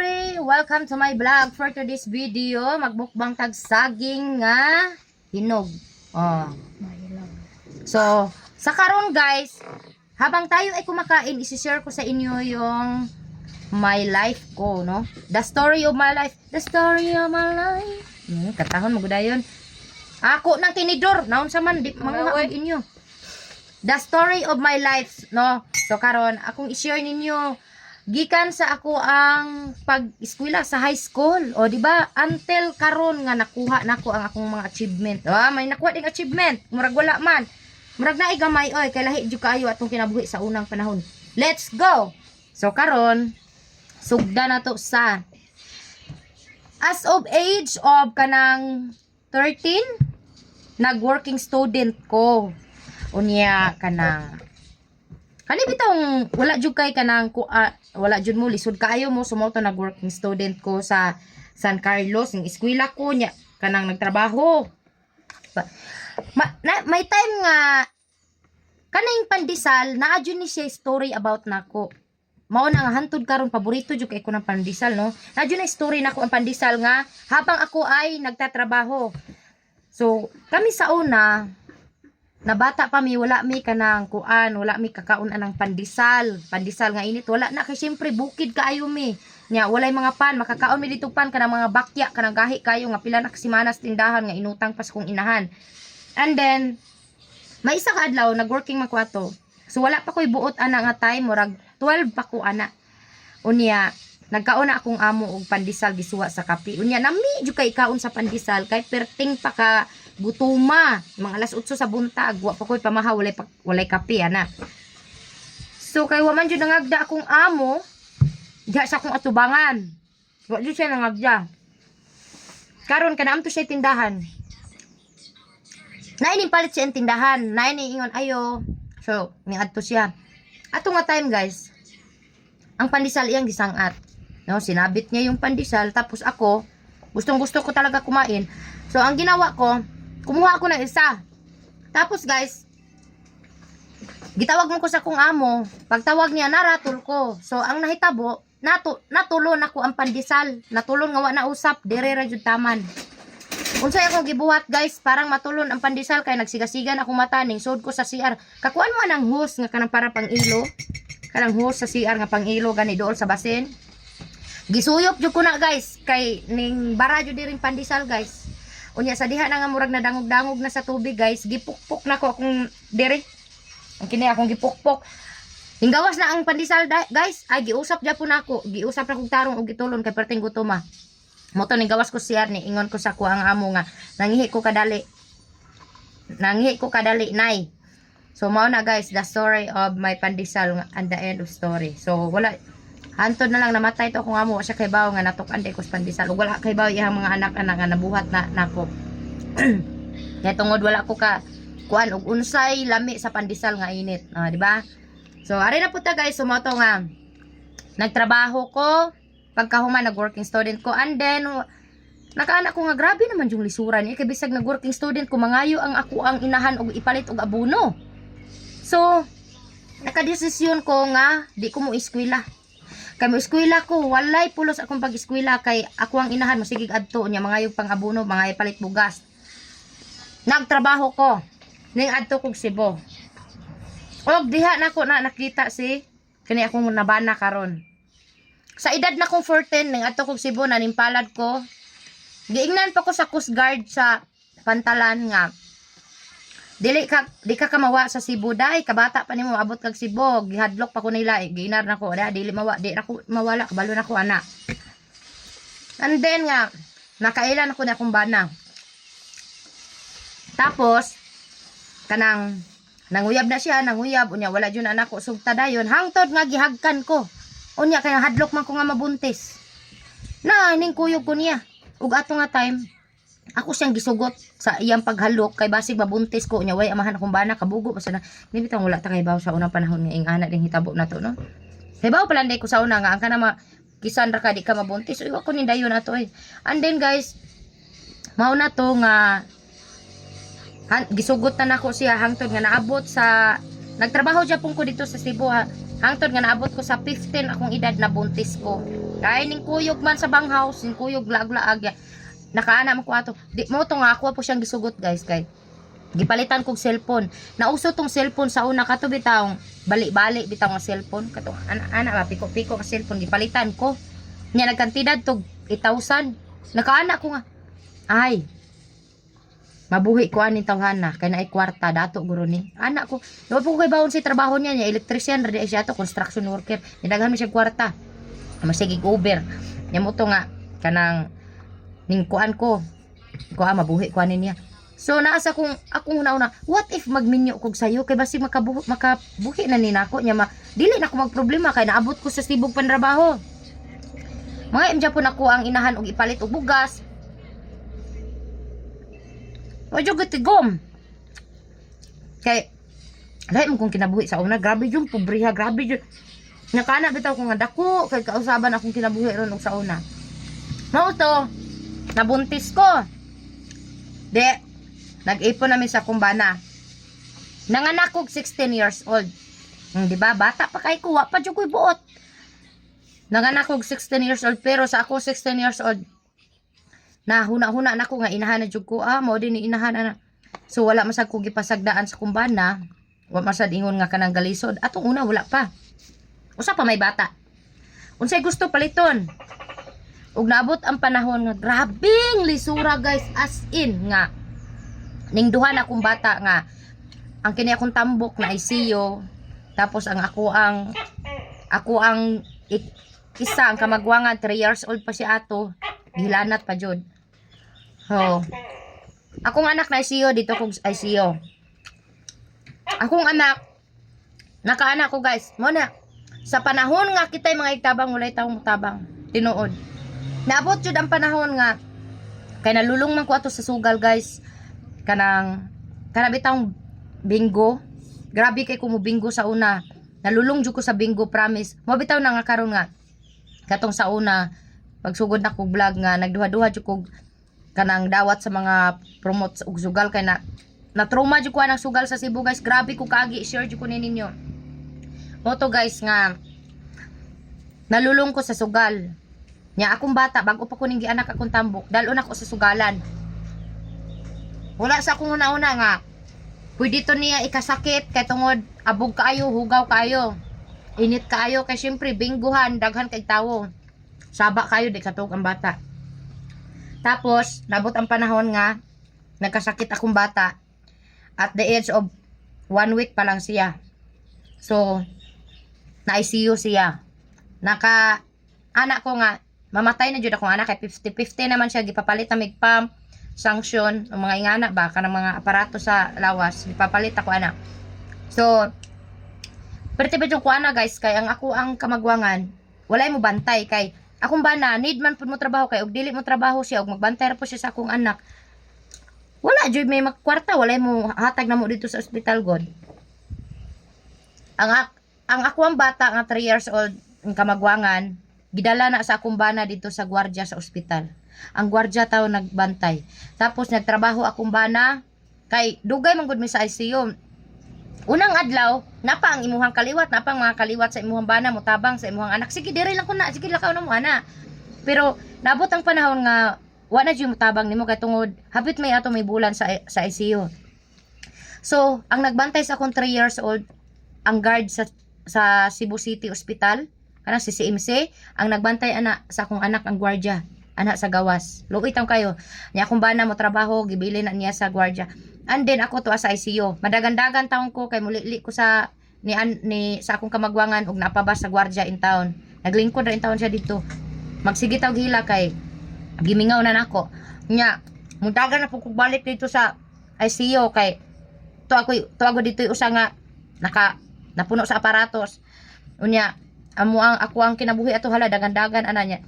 Pare! Welcome to my vlog. For today's video, magbukbang tag saging nga hinog. Oh. So, sa karon guys, habang tayo ay kumakain, isi-share ko sa inyo yung my life ko, no? The story of my life. The story of my life. Katahon magudayon. Ako ng tinidor, naon sa man, di mga inyo. The story of my life, no? So karon, akong i-share ninyo gikan sa ako ang pag-eskwela sa high school. O di ba? Until karon nga nakuha nako ang akong mga achievement. May nakuha ding achievement. Murag wala man. Murag naay gamay oy kay lahi jud kaayo atong kinabuhi sa unang panahon. Let's go. So karon, sugda na to sa as of age of kanang 13, nag-working student ko. Unya kanang kani bitong wala jud kay kanang wala jud mo lisod kaayo mo sumoto nag-working student ko sa San Carlos ng eskwela ko nya kanang nagtrabaho. May time nga kaning pandesal naa jud ni siya story about nako. Mao na nga hantud karon paborito jud kay ko ng pandesal, no. Naa jud na story nako ang pandesal nga habang ako ay nagtatrabaho. So kami sa una na bata pa mi, wala mi kanang kuan, wala mi kakaon anang pandesal nga init, wala na kay syempre bukid kaayo mi nya walay mga pan, makakaon mi dito pan kanang mga bakya kanang gahi kayo nga pila na kasimanas tindahan nga inutang pas kong inahan. And then may isa ka adlaw nag-working man ko ato, so wala pa koy buot ana nga time, murag 12 pa ko ana. Unya nagkaon na akong amo og pandesal gisuwa sa kape. Unya nami jud kay kaon sa pandesal kay perting pa ka gutuma, mga alas 8 sa buntag, wa pa koy pamahaw, walay kape ana. So kay wa man jud nangagda akong amo, diha sa akong atubangan. Wa jud siya nangagda. Karon kana amto siya tindahan. Naini palit siya ang tindahan, naini ingon ayo. So miadto siya. Ato nga time guys, ang pandesal iyang gisangat. No, sinabit niya yung pandesal tapos ako gustong-gusto ko talaga kumain. So ang ginawa ko, kumuha ako ng isa. Tapos guys, gitawag mo ko sa kong amo. Pagtawag niya, naratol ko. So ang nahitabo, natulon ako ang pandesal. Natulon nga wa na usap, dire ra jud taman. Unsay akong gibuhat guys, parang matulon ang pandesal kay nagsigasigan akong mata ning sud ko sa CR. Kakuan mo anang hose nga kanang para pang-ilo. Kanang hose sa CR nga pang-ilo gani dool sa basin. Gisuyop jud ko na guys, kay ning bara jud diring pandesal guys. Unya sa diha na nga murag na dangog-dangog na sa tubig guys, gipukpok na ko akong dire. Ang kini akong gipukpok. Hinggawas na ang pandesal guys, ay giusap ja po nako. Giusap na kog tarong og gitulon kay perting gutoma. Moto ning gawas ko siya ni ingon ko sa ko ang amo nga nangihi ko kadali. Nangihi ko kadali nay. So mao na guys the story of my pandesal and the end of story. So wala hantod na lang namatay to akong amo siya kay bawo nga natukan di ko sa pandesal. Ug wala kay bawo iyang mga anak-anak nga nabuhat na nako. Kaya tungod wala ko ka kuan og unsay lami sa pandesal nga init, di ba? So ari na puta guys, sumoto nga nagtrabaho ko pagkahuman nag-working student ko, and then nakaanak ko nga grabe naman yung lisuran niya kay bisag nag-working student ko mangayo ang ako ang inahan og ipalit og abono. So nakadesisyon ko nga di ko mo eskwela. Kay mo eskwela ko, walay pulos akong pag-eskwela kay ako ang inahan mo sigig adto nya mga yung pang-abono, mga ipalit bugas. Nagtrabaho ko ning adto kog Cebu. Og diha nako na nakita si kani akong nabana karon. Sa edad na kong 14 ning adto kog Cebu na nimpalad ko. Giingnan pa ko sa Coast Guard sa Pantalan nga di ka kamawa sa Cebu dai, kabata pa nimo abot kag Cebu, gihadlok pa ko nila, giinar nako dili mawa, di ako mawala, kabalo nako ana. And then nga nakailan ako na akong bana. Tapos kanang nanguyab na siya, nanguyab unya wala jud anak ko sugta dayon, hangtod nga gihagkan ko. Unya kay hadlok man ko nga mabuntis. Na ning kuyog ko niya. Ug ato nga time ako siyang gisugot sa iyang paghalok kay basig mabuntis ko nya way amahan akong bana kabugo pa sana ni bitang wala ta kay baw sa unang panahon nga ing ana ding hitabo na to, no. Kay baw palanday ko sa una nga ang kana kisan ra ka di ka mabuntis, uy ko ni dayon ato eh. And then guys, mao na to nga gisugot na nako siya hangtod nga naabot sa nagtrabaho Japon ko dito sa Cebu hangtod nga naabot ko sa 15 akong edad na buntis ko. Kay ning kuyog man sa banghouse, ning kuyog laag-laag. Nakaana man ko ato. Di mo to nga ako po siyang gisugot guys kay gipalitan kog cellphone. Nauso tong cellphone sa una kato bitaw bali-bali bitaw nga cellphone kato ana piko-piko ka cellphone gipalitan ko. Nya nagkantidad tog 8,000. Nakaana ko nga ay mabuhi ko ani tawhana kay naay kwarta dato guro ni. Anak ko, wa po kay bawon si trabaho niya electrician ready siya to construction worker. Nidaghan mi siya kwarta. Masigig Uber. Nya mo to nga kanang ning kuan ko. Mabuhi ko ani niya. So naasa kung akong una-una, what if magminyo kog sayo kay basi makabuhi na ni nako nya dili na ko magproblema kay naabot ko sa sibog panrabaho. Mga imja po nako ang inahan og ipalit og bugas. Ojo gitigom. Kay lahi mo kung kinabuhi sa una, grabe yung pobriha, grabe yung nakana bitaw ko nga dako kay kausaban akong kinabuhi ron og sa una. Mao to, nabuntis ko. De nag-ipon namin sa kumbana. Nanganak kog 16 years old. Di ba? Bata pa kay kuha pa jud ko'y buot. Nanganak kog 16 years old pero sa ako 16 years old na huna-huna na ko nga inahan na jud ko mao din ni inahan ana. So wala masag ko gipasagdaan sa kumbana. Wa masad ingon nga kanang galisod. Atong una wala pa. Usa pa may bata. Unsay gusto paliton? Ug naabot ang panahon nga grabing lisura guys as in nga ning duha na akong bata nga ang kini akong tambok na ICU tapos ang ako ang isa ang kamagwangan 3 years old pa si ato gilanat pa jud. So akong anak na ICU dito kog ICU. Akong anak nakaanak ko guys mo na sa panahon nga kitay mga itabang walay taong tabang tinuod. Naabot jud ang panahon nga kay nalulong man ko ato sa sugal guys. Kanang bitang bingo. Grabe kay ko mo bingo sa una. Nalulong jud ko sa bingo, promise. Mo bitaw na nga karon nga katong sa una pagsugod na kog vlog nga nagduha-duha jud kog kanang dawat sa mga promote og sugal kay na trauma jud ko anang sugal sa Cebu guys. Grabe ko kaagi share jud ko ni ninyo. Mo to guys nga nalulong ko sa sugal. Nya akong bata bago pa ko ning gianak akong tambok, dalon ako sa sugalan. Wala sa akong una-una nga pwede to niya ikasakit kay tungod abog kaayo, hugaw kaayo, init kaayo kay syempre bingguhan daghan kay tawo. Saba kayo di katog ang bata. Tapos nabot ang panahon nga nagkasakit akong bata at the age of 1 week pa lang siya. So na ICU siya. Anak ko nga mamatay na jud akong anak kay 50-50 naman siya gipapalit na mig pump sanction ang mga ingana ba kanang mga aparato sa lawas gipapalit ako ana. So pertibay jud ko ana guys kay ang ako ang kamagwangan walay mo bantay kay akong bana need man pud mo trabaho kay og dili mo trabaho siya og magbantay ra po siya sa akong anak. Wala jud may magkwarta walay mo hatag na mo dito sa ospital god. Ang ako ang bata nga 3 years old ang kamagwangan gidala na sa akong bana dito sa gwardiya sa ospital. Ang gwardiya taw nagbantay. Tapos nagtrabaho akong bana kay dugay man gud mi sa ICU. Unang adlaw, napa ang imuhang kaliwat, napa ang mga kaliwat sa imuhang bana motabang sa imuhang anak. Sige diri lang ko na, sige lakaw na mo ana. Pero nabot ang panahon nga wa na jud motabang nimo kay tungod hapit may ato may bulan sa ICU. So, ang nagbantay sa akong 3 years old, ang guard sa Cebu City Hospital, kanang si CMC, ang nagbantay ana sa akong anak ang gwardiya. Anak sa gawas. Luoy taw kayo. Nya akong bana mo trabaho, gibili na niya sa gwardiya. And then ako to sa ICU. Madagandagan taon ko kay mulili ko sa sa akong kamagwangan og napabas sa gwardiya in town. Naglingkod ra in town siya dito. Magsige taw gila kay gimingaw na nako. Nya mudagan na pug balik dito sa ICU kay to ako dito usa nga napuno sa aparatos. Unya ako ang kinabuhi ato hala dagan-dagan ana nya.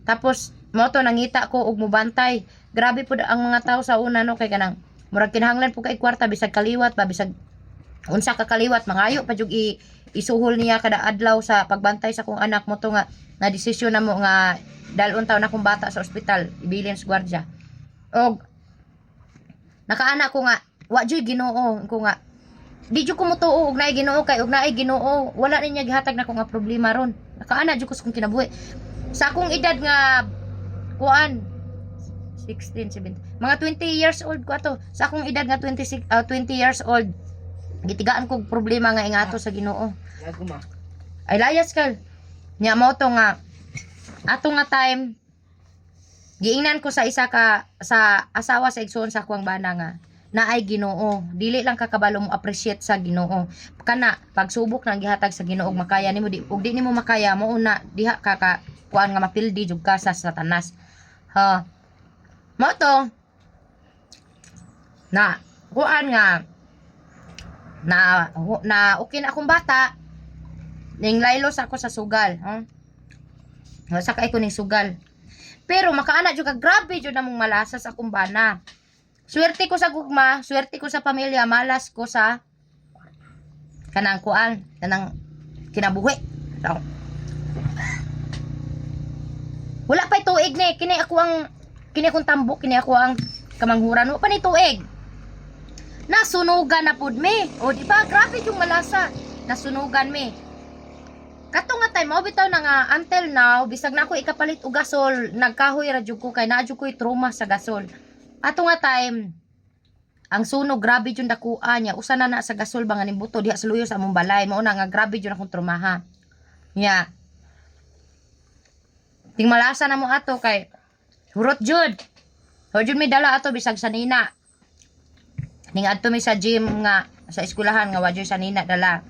Tapos mo to nangita ko og mubantay. Grabe pud ang mga tao sa una no kay kanang murag kinahanglan pud kay kwarta bisag kaliwat ba bisag unsa ka kaliwat mangayo pa jud isuhol niya kada adlaw sa pagbantay sa kong anak mo to nga na desisyon na mo nga dalon taw na kong bata sa ospital ibilin sa gwardiya. Og nakaana ko nga wa jud Ginoo ko nga di jud ko motuo og naay Ginoo kay og naay Ginoo wala niya gihatag na ko nga problema ron. Nakaana jud ko sa kong kinabuhi. Sa akong edad nga kuan 16, 17. Mga 20 years old ko ato. Sa akong edad nga 20 years old. Gitigaan kog problema nga ingato sa Ginoo. Ay layas ka. Nya mo to nga ato nga time giingnan ko sa isa ka sa asawa sa igsoon sa akong bana nga naay Ginoo. Dili lang kakabalo mo appreciate sa Ginoo. Kana pagsubok nang gihatag sa Ginoo makaya nimo ug di nimo makaya mo una diha ka kuan nga mapildi jud ka sa Satanas. Ha. Mo to na kuan nga na okay na akong bata ning laylos ako sa sugal, sakay ko ning sugal. Pero makaana jud ka grabe jud namong malasas akong bana. Swerte ko sa gugma, swerte ko sa pamilya, malas ko sa kanang kuan, kanang kinabuhi. So, wala pa'y tuig ni, kini akong tambok, kini ako ang kamanghuran. Wala pa ni tuig. Nasunugan na pud mi. O di ba grabe yung malasa. Nasunugan mi. Kato nga time mo bitaw na nga until now bisag na ako ikapalit og gasol, nagkahoy ra jud ko kay naa jud ko'y trauma sa gasol. Ato nga time ang sunog grabe jud dakuha niya. Usa na sa gasol ba nga nimbuto diha sa luyo sa among balay. Mao na nga grabe jud akong trumaha. Nya. Ting malasa na mo ato kay hurot jud. Hurot jud mi dala ato bisag sa nina. Ning adto mi sa gym nga sa eskwelahan nga wadyo sa nina dala.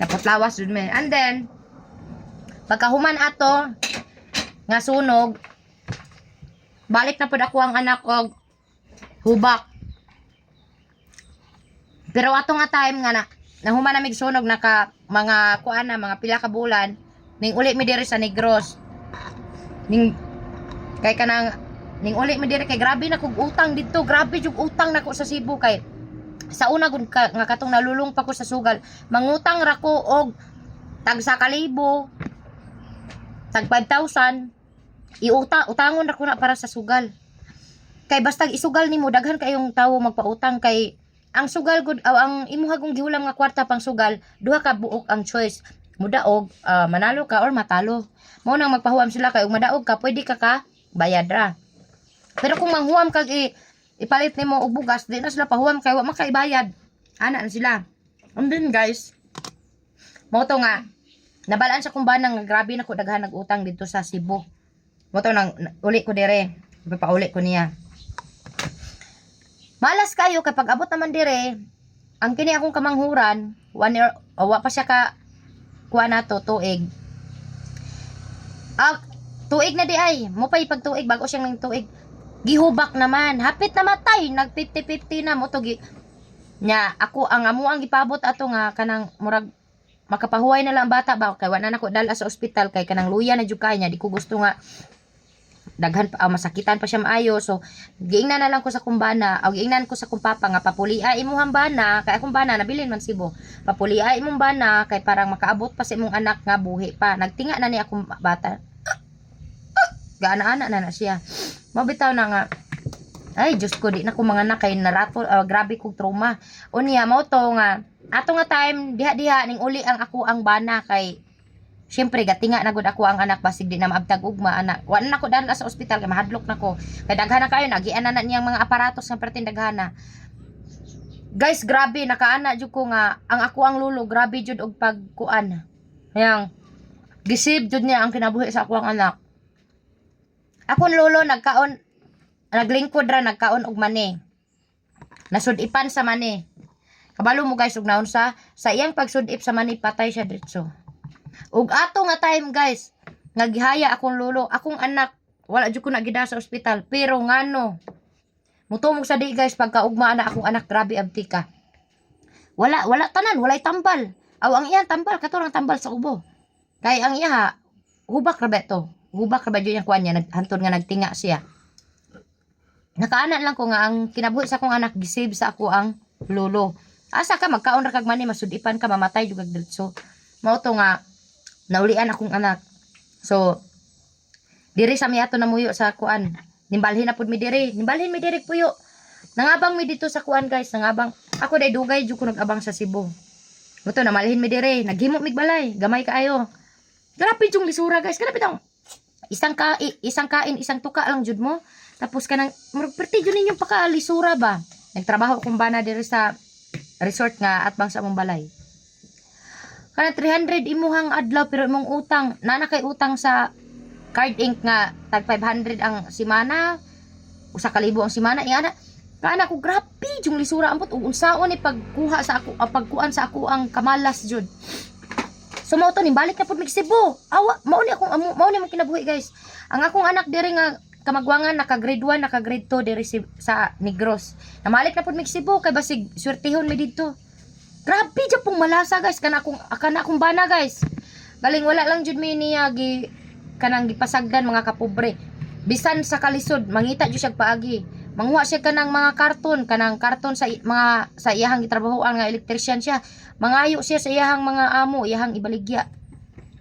Dapat lawas jud mi. And then pagkahuman ato nga sunog balik na pud ako ang anak og hubak. Pero ato nga time nga nahuman na mig sunog naka mga kuan na mga pila ka bulan ning uli mi diri sa Negros. Ning kay kanang ning uli mi diri kay grabe na kog utang didto, grabe jug utang nako sa Cebu kay sa una gud nga katong nalulong pa ko sa sugal, mangutang ra ko og tag 1,000, tag 5,000 utangon ra ko na para sa sugal. Kay basta isugal nimo daghan kayong tawo magpautang kay ang sugal gud ang imuha gong gihulam nga kwarta pang sugal, duha ka buok ang choice. Mudaog manalo ka or matalo. Mao nang magpahuam sila kay ug madaog ka pwede ka bayad ra. Pero kung manghuam kag ipalit nimo og bugas, di na sila pahuam kay wa makaibayad. Ana na sila. And then guys, mo to nga nabalaan sa kumbanang nga grabe na ko daghan nag-utang dito sa Cebu. Mo to nang uli ko dire, pauli ko niya. Malas kayo kapag abot naman dire, ang kini akong kamanghuran, 1 year, wa pa siya ka kuha na to, tuig. Tuig na di ay, mo pa ipagtuig bago siyang ng tuig. Gihubak naman, hapit na matay, nag 50-50 na mo to nya ako ang amo ang gipabot ato nga kanang murag makapahuway na lang bata ba kay wala na ko dala sa ospital kay kanang luya na jud kay nya di ko gusto nga daghan pa masakitan pa siya maayo. So giingnan na lang ko sa kumbana o giingnan ko sa kumpapa nga papulia imong bana kay akong bana nabilin man Cebu, papulia imong bana kay parang makaabot pa sa imong anak nga buhi pa. Nagtinga na ni akong bata, gaana-ana na siya. Mabitaw na nga ay Diyos ko di na ko mga anak kay naratol grabe kong trauma. Unya mo to nga ato nga time diha ning uli ang ako ang bana kay syempre gatinga na gud ako ang anak basig di na maabtag ugma anak. Wa na ko dala sa ospital kay mahadlok na ko. Kay daghan na kayo nagian na niyang mga aparatos nga pertin daghana. Guys, grabe nakaana jud ko nga ang ako ang lulo grabe jud og pagkuan. Hayang gisib jud niya ang kinabuhi sa ako ang anak. Akong lolo naglingkod ra nagkaon og mani. Nasudipan sa mani. Kabalo mo guys og naon sa iyang pagsudip sa mani patay siya diretso. Ug ato nga time guys, nagihaya akong lolo, akong anak wala jud ko na gida sa ospital pero ngano mutumog sa di guys pagkaugma na akong anak grabe abtika. Wala tanan, walay tambal. Aw ang iyang tambal katurang tambal sa ubo. Kay ang iya hubak ra ba to? Hubak ra ba jud yang kuan niya naghantod nga nagtinga siya. Nakaana lang ko nga ang kinabuhi sa akong anak gisave sa ako ang lolo. Asa ka magkaon ra kag mani masudipan ka mamatay jud kag diretso. Mao to nga naulian akong anak. So diri sa mi ato namuyo sa kuan. Nimbalhin na pud mi diri. Nimbalhin mi diri puyo. Nangabang mi dito sa kuan guys, nangabang. Ako day dugay jud ko nagabang sa Cebu. Moto na malhin mi diri, naghimo mig balay, gamay kaayo. Grabe yung lisura guys, grabe tong. isang kain, isang tuka lang jud mo. Tapos kanang murag perti jud ninyong pakalisura ba. Nagtrabaho kung bana diri sa resort nga atbang sa among balay. Kana 300 imuhang adlaw pero imong utang, nana kay utang sa Card Inc nga tag 500 ang simana, usa ka libo ang simana, ingana. Kana ko grabe yung lisura ambot ug unsaon ni pagkuha sa ako, pagkuan sa ako ang kamalas jud. So mao to ni balik na pud mig Cebu. Awa, mao ni mo kinabuhi guys. Ang akong anak diri nga kamagwangan naka grade 1, naka grade 2 diri sa Negros. Namalik na pud mig Cebu kay basig swertehon mi didto. Grabe dyan pong malasa guys. Kana akong bana guys. Galing wala lang jud mi niya kanang gipasagdan mga kapobre. Bisan sa kalisod, mangita jud siya paagi. Manguha siya kanang mga kanang karton sa mga sa iyahang gitrabahoan nga electrician siya. Mangayo siya sa iyahang mga amo, iyahang ibaligya.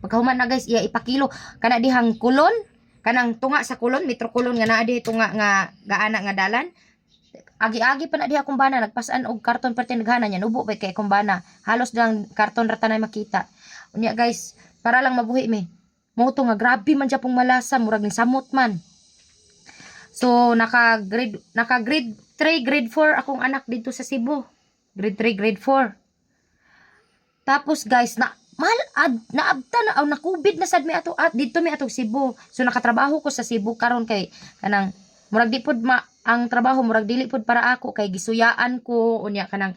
Pagkahuman na guys, iya ipakilo kana dihang kulon, kanang tunga sa kulon, metro kulon nga naa di tunga nga gaana nga dalan. Agi-agi pa na diha akong bana nagpasan og karton perti naghana niya nubo pa kay akong bana halos lang karton ra tanay makita unya guys para lang mabuhi mi mo to nga grabe man siya pong malasa murag ni samot man. So naka grade 3 grade 4 akong anak dito sa Cebu, grade 3 grade 4. Tapos guys naabta na na COVID na sad mi ato at dito mi ato Cebu. So nakatrabaho ko sa Cebu karon kay kanang murag di pud ang trabaho murag dili pud para ako kay gisuyaan ko unya kanang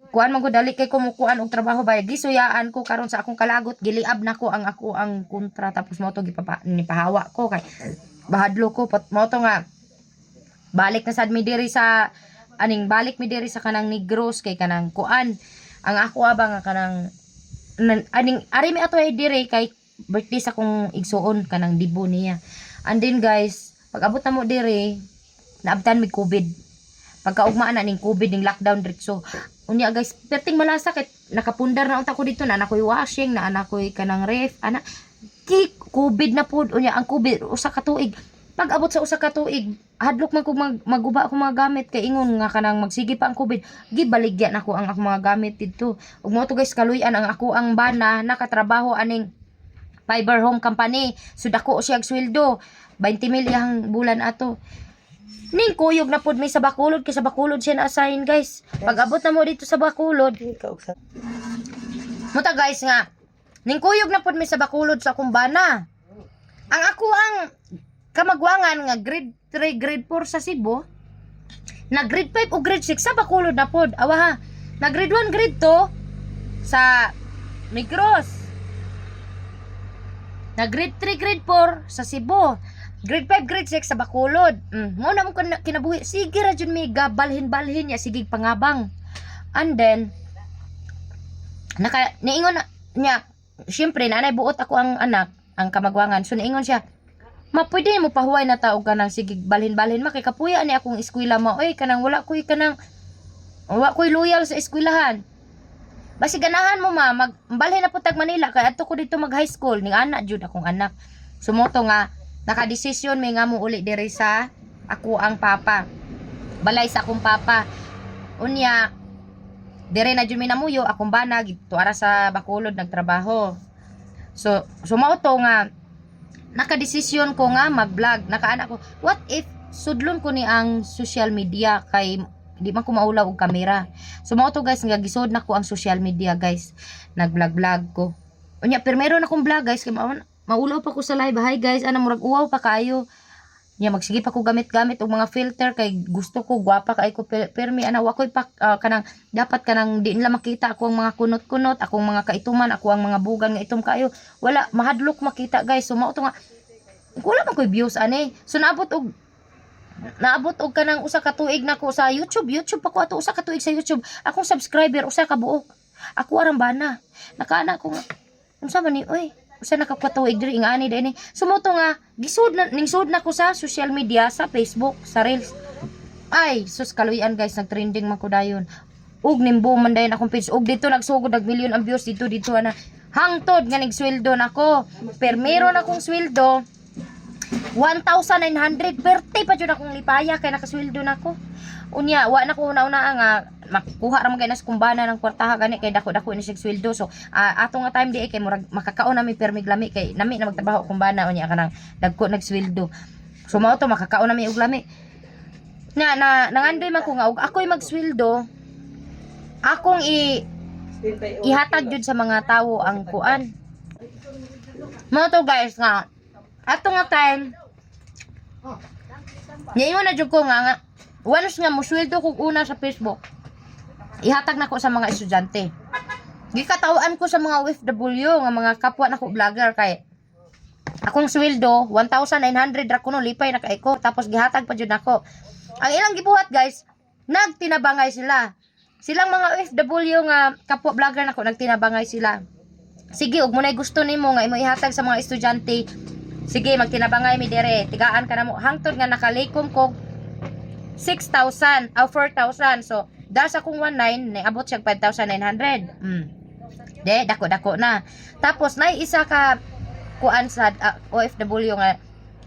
kuan man ko dali kay kumukuan og trabaho bay gisuyaan ko karon sa akong kalagot giliab nako ang kontra tapos mo to gipahawa ko kay bahadlo ko mo to nga balik na sad mi diri sa balik mi diri sa kanang Negros kay kanang kuan ang ako abang nga kanang ari mi ato ay diri kay birthday sa akong igsuon kanang dibo niya. And then guys pag abot na mo diri, naabtan mig COVID. Pagkaugmaan na ning COVID ning lockdown diretso. Unya guys, perting malasa kay nakapundar na unta ko dito na anak ko'y washing, na anak ko'y kanang ref, ana COVID na pud unya ang COVID usa ka tuig. Pag abot sa usa ka tuig, hadlok man ko maguba ako mga gamit kay ingon nga kanang magsige pa ang COVID. Gibaligya nako ang akong mga gamit dito. Ug mo to guys kaluyan ang ako ang bana nakatrabaho aning Fiber Home Company. So dako siya og sweldo. 20 mil yang bulan ato. Ning kuyog na pud may sa Bacolod kay sa Bacolod siya na-assign guys. Pag abot na mo dito sa Bacolod. Muta guys nga. Ning kuyog na pud may sa Bacolod sa akong bana. Ang ako ang kamagwangan nga grade 3 grade 4 sa Cebu. Na grade 5 o grade 6 sa Bacolod na pud. Awa ha. Na grade 1 grade 2 sa Negros. Na grade 3 grade 4 sa Cebu. Grade 5, grade 6 sa Bacolod. Mo na mo kinabuhi. Sige ra jud mi gabalhin-balhin ya sige pangabang. And then niingon niya, syempre nanay buot ako ang anak, ang kamagwangan. So niingon siya, "Ma, pwede mo pahuway na taog kanang sige balhin-balhin makay kapuya ni akong eskwela mo. Oy, kanang wala ko'y loyal sa eskwelahan. Basi ganahan mo ma, magbalhin na po tag Manila kay adto ko dito mag high school ning anak jud akong anak." Sumoto nga nakadesisyon may nga mo uli diri sa ako ang papa. Balay sa akong papa. Unya dire na jud mi namuyo akong bana gito ara sa Bacolod nagtrabaho. So mao to nga nakadesisyon ko nga mag-vlog. Nakaana ko, what if sudlon ko ni ang social media kay di man ko maulaw og kamera. So mao to guys nga gisod na ko ang social media guys. Nag-vlog ko. Unya pero na akong vlog guys kay maulaw pa ko sa live. Hi guys, ana murag uwaw pa kayo. Nya magsige pa ko gamit-gamit og mga filter kay gusto ko gwapa kay ko permi ana wa koy pa kanang dapat kanang di nila makita ako ang mga kunot-kunot, akong mga kaituman, ako ang mga bugan nga itom kayo. Wala mahadlok makita guys. So mao to nga wala man koy views ani. So naabot og kanang usa ka tuig na ko sa YouTube pa ko ato usa ka tuig sa YouTube. Akong subscriber usa ka buok. Ako arang bana. Nakaana ko nga. Unsa man ni oy? Usa nakakatuig diri ingani dinhi. Sumoto nga gisud na ko sa social media sa Facebook, sa Reels. Ay, sus kaluyan guys, nag-trending man ko dayon. Ug nimbo man dayon akong page. Ug dito nagsugod og million ang views dito ana. Hangtod nga nagsweldo nako. Per meron akong sweldo 1,900 perte pa jud akong lipaya kay nakasweldo nako. Unya wa na ko una nga makuha ra man kay nas kumbana ng kwartaha gani kay dako-dako ni sig sweldo. So ato nga time di kay murag makakaon nami permig lami kay nami na magtrabaho kumbana unya kanang dagko nagsweldo. So mao to makakaon nami og lami. Nangandoy man ko nga og ako'y magsweldo, akong ihatag jud sa mga tawo ang kuan. Mao to guys nga ato nga time ngayon na jud ko nga once nga musweldo ko una sa Facebook, ihatag na ko sa mga estudyante. Gikatawaan ko sa mga OFW nga mga kapwa nako vlogger kay akong sweldo 1,900 ra kuno lipay na kay ko tapos gihatag pa jud nako. Ang ilang gibuhat guys, nagtinabangay sila. Silang mga OFW nga kapwa vlogger nako nagtinabangay sila. Sige, ug mo nay gusto nimo nga imo ihatag sa mga estudyante, sige magtinabangay mi dire, tigaan ka na mo hangtod nga nakalikom ko 6,000 o 4,000. So, dahil sa kong 1,900, naabot siya 5,900. Dako-dako na. Tapos, isa ka kuan sa OFW nga,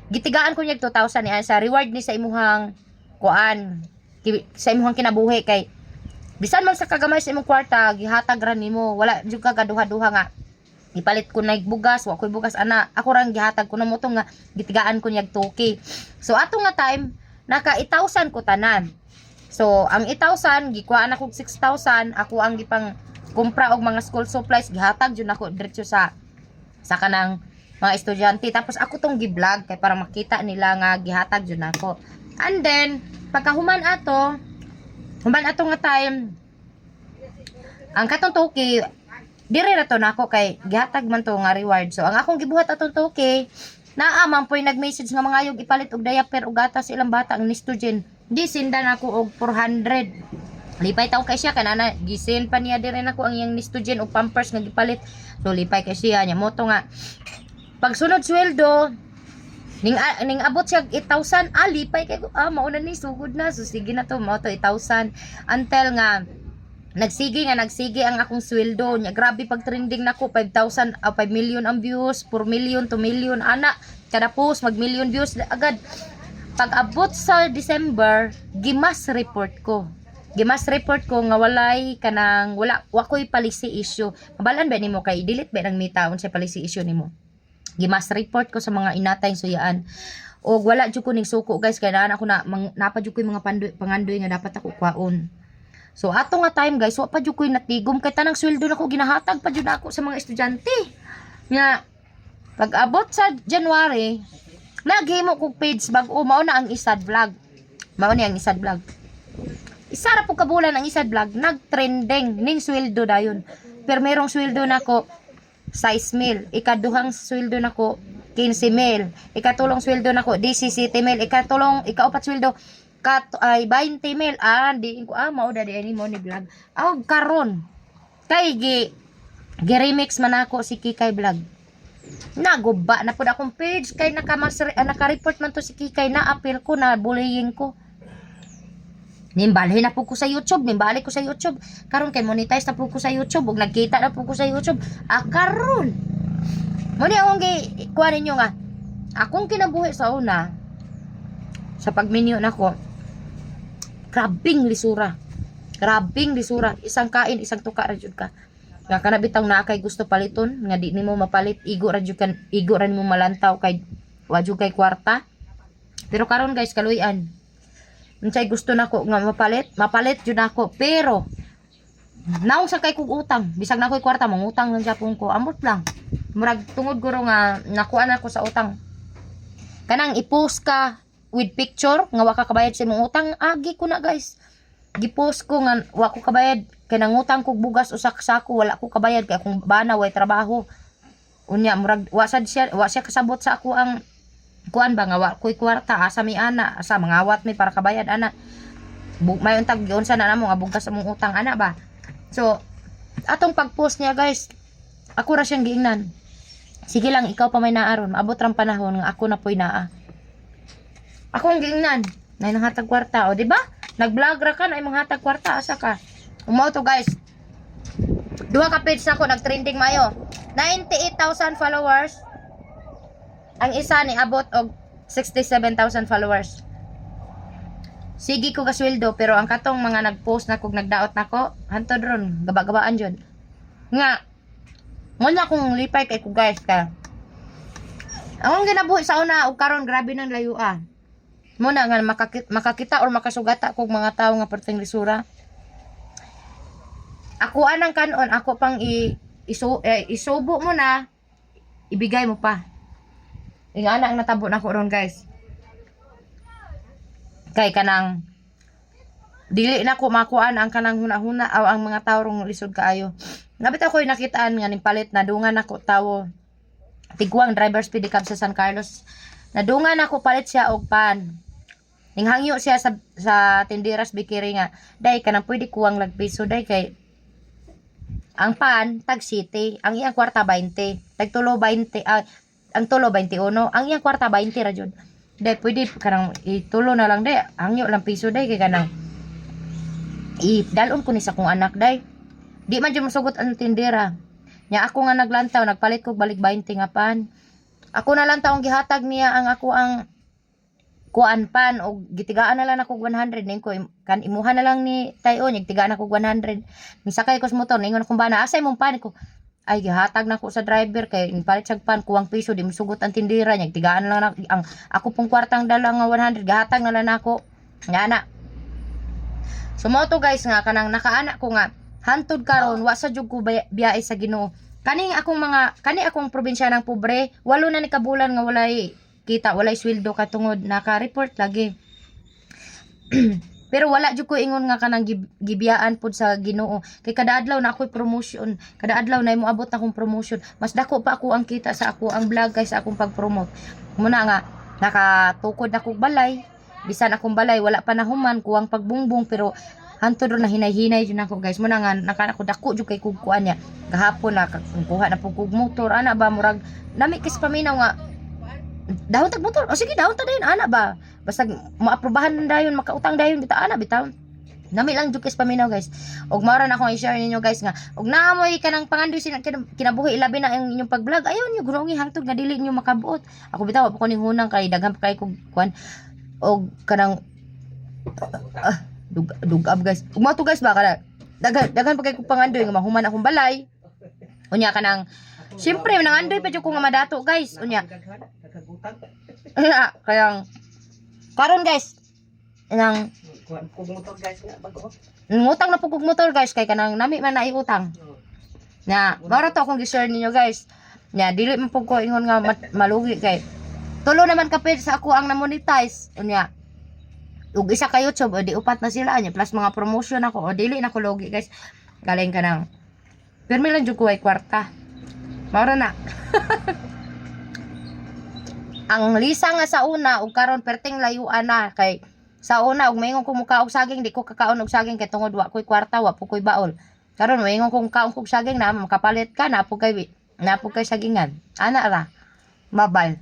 gitigaan ko niya 2,000 niya sa reward ni sa imuhang kuan, sa imuhang kinabuhi kay, bisan man sa kagamay sa imong kwarta, gihatag ra nimo, wala jud ka gaduha-duha nga. Ipalit ko na bugas, wa ko'y bugas ana. Ako rang gihatag ko na mo to nga gitigaan ko niya 2K. So, ato nga time, naka 1,000 ko tanan. So, ang 1,000, gikuhaan ako 6,000, ako ang gipang kumpra og mga school supplies, gihatag jud ako diretso sa kanang mga estudyante. Tapos ako tong gi-vlog kay para makita nila nga gihatag jud nako. And then, pagkahuman ato nga time, ang katong toki, dire na to nako kay gihatag man to nga reward. So, ang akong gibuhat atong toki, man po'y nag-message nga mga ayog ipalit og diaper og gatas sa ilang bata ang nistogen. Di sindan ako og 400. Lipay taw kay siya kanana gisin pa niya dire nako ang iyang nistogen og pampers nga gipalit. So lipay kay siya nya mo to nga pagsunod sweldo ning abot siya 8,000, lipay kay mauna ni sugod na. So sige na to, mo to 8,000 until nga nagsige ang akong sweldo nya. Grabe pag trending nako 5,000 5 million ang views, 4 million, 2 million ana kada post mag million views agad. Pag abot sa December, gimas report ko nga wa ko'y policy issue. Mabalan ba nimo kay delete ba nang mita unsa policy issue nimo? Gimas report ko sa mga inatay suyaan. Og wala jud ko ning suko guys kay naa ako napa jud ko mga pangandoy nga dapat ako kwaon. So ato nga time guys, wa pa jud ko'y natigom kay tanang sweldo nako ginahatag pa jud ako sa mga estudyante. Nga pag abot sa January, naghimo kog page bag-o, mao na ang Isad Vlog. Mao ni ang Isad Vlog. Isa ra po kabulan ang Isad Vlog, nagtrending ning sweldo dayon. Pero merong sweldo nako 6,000, ikaduhang sweldo nako 15,000, ikatulong sweldo nako 17,000, ikaupat sweldo ay 20,000. Di ko mao da di ani mo ni vlog. Karon kay gi-remix man ako si Kikay Vlog. Naguba na pud akong page kay naka-report man to si Kikay, na appeal ko, na bullying ko. Nimbalik na po ko sa YouTube, karon kay monetize na po ko sa YouTube, ug nagkita na po ko sa YouTube. Karon mo ni akong kuha ninyo nga akong kinabuhi sa una sa pagminyo nako, grabing lisura, isang kain isang tuka ra jud ka. Nga kanabitang na kay gusto paliton nga di nimo mapalit, igo ra mo malantaw kay wa jud kay kwarta. Pero karon guys kaluyan, unsay gusto nako nga mapalit jud nako. Pero naong sa kay kog utang, bisag na ko'y kwarta mangutang lang japon ko, amot lang murag tungod guro nga nakuha na ko sa utang. Kanang i-post ka with picture nga wa ka kabayad sa imong utang, agi ko na guys. Gipost ko nga wa ko kabayad kay nangutang kog bugas usak sako, wala ko kabayad kay akong bana way trabaho. Unya murag wa siya kasabot sa ako ang kuan ba nga wa ko'y kwarta, asa mi ana, asa mangawat mi para kabayad ana. May untag giunsa na namo nga bugas sa mong utang ana ba. So atong pag-post niya guys, ako ra siyang giingnan. Sige lang, ikaw pa may naaron, maabot rang panahon nga ako na po'y naa. Ako ang giingnan, nay nang hatag kwarta, o di ba? Nag-vlog ra ka na imong hatag kwarta, asa ka? Umaw to guys. Duha ka page nako nag-trending mayo. 98,000 followers. Ang isa ni abot og 67,000 followers. sige ko gasweldo pero ang katong mga nagpost na kog nagdaot nako hantod ron gaba-gabaan jud nga muna akong lipay kay ko guys ka akong ginabuhi sa una ug karon grabe nang layo muna nga makakita or makasugata kog mga tawo nga perting lisura ako anang kanon ako pang isubo mo na ibigay mo pa ingana ang natabo nako ron guys kay kanang dili na ko makuan ang kanang hunahuna aw ang mga tawo rong lisod kaayo. Nabit ako nakitaan nga ning palit na dungan nako tawo tigwang driver speed cab sa San Carlos. Nadungan ako palit siya og pan. Ning hangyo siya sa tinderas bikiri nga day kanang pwede kuwang lagpiso day kay ang pan tag city, ang iyang kwarta 20, tag tulo 20 ang tulo 21, ang iyang kwarta 20 ra jud. Day pwede kanang itulo na lang day hangyo lang piso day kay kanang dalon ko ni sa kong anak day di man jud mosugot ang tindera nya ako nga naglantaw nagpalit ko balik 20 nga pan ako na lang taong gihatag niya ang ako ang kuan pan og gitigaan na lang ako 100 ning ko kan imuha na lang ni tayo nig tigaan ako 100 ni sakay ko sa motor ningon akong bana asay mong pan ko ay gihatag na ko sa driver kay palit sag pan kuwang piso di mosugot ang tindera nya tigaan na lang ang ako pong kwartang dala nga 100 gihatag na lang nako nga na so mo to guys nga kanang nakaana ko nga hantod karon wa sa jud ko biyahe sa Ginoo kani akong probinsya ng pobre walo na ni kabulan nga walay kita walay sweldo katungod naka-report lagi pero wala jud ko ingon nga kanang gibiyaan pud sa Ginoo kay kada adlaw na ako'y promotion kada adlaw na moabot akong promotion mas dako pa ako ang kita sa ako ang vlog guys sa akong pag-promote muna nga nakatukod na kog balay bisan akong balay wala pa nahuman kuwang pagbungbong pero hantod na hinay-hinay jud nako guys muna nga nakanako dako jud kay kugkuan niya gahapon na kuha na pug motor ana ba murag nami kis paminaw nga dahon tag motor o sige dahon ta dayon ana ba basta maaprobahan dayon makautang dayon bitaw ana bitaw nami lang jud kis paminaw guys og mao ra na akong i-share ninyo guys nga og naamoy kanang pangandoy kinabuhi ilabi na ang inyong pag-vlog ayon nyo gunongi hangtod nga dili nyo makabuot ako bitaw pa ko ning hunang kay daghan pa kay kog kuan og kanang dugab guys ug mao to guys ba kada daghan pa kay kog pangandoy nga mahuman akong balay unya kanang siyempre nangandoy pa jud ko nga madato guys unya kaya karon guys nang motor guys nga bago ngutang na pug motor guys kay kanang nami man na iutang nya mara to akong gi-share ninyo guys nya dili man pug ko ingon nga malugi kay tulo naman kapit sa ako ang na-monetize unya ug isa ka YouTube o di upat na sila nya plus mga promotion ako o dili na ko logi guys galing ka nang pirmi lang jud ko ay kwarta mara na ang lisa nga sa una ug karon perting layuan na kay sa una ug maingon ko muka og saging di ko kakaon og saging kay tungod wa koy kwarta wa po koy baol karon maingon ko kaon og saging na makapalit ka na po kay sagingan ana ra mabal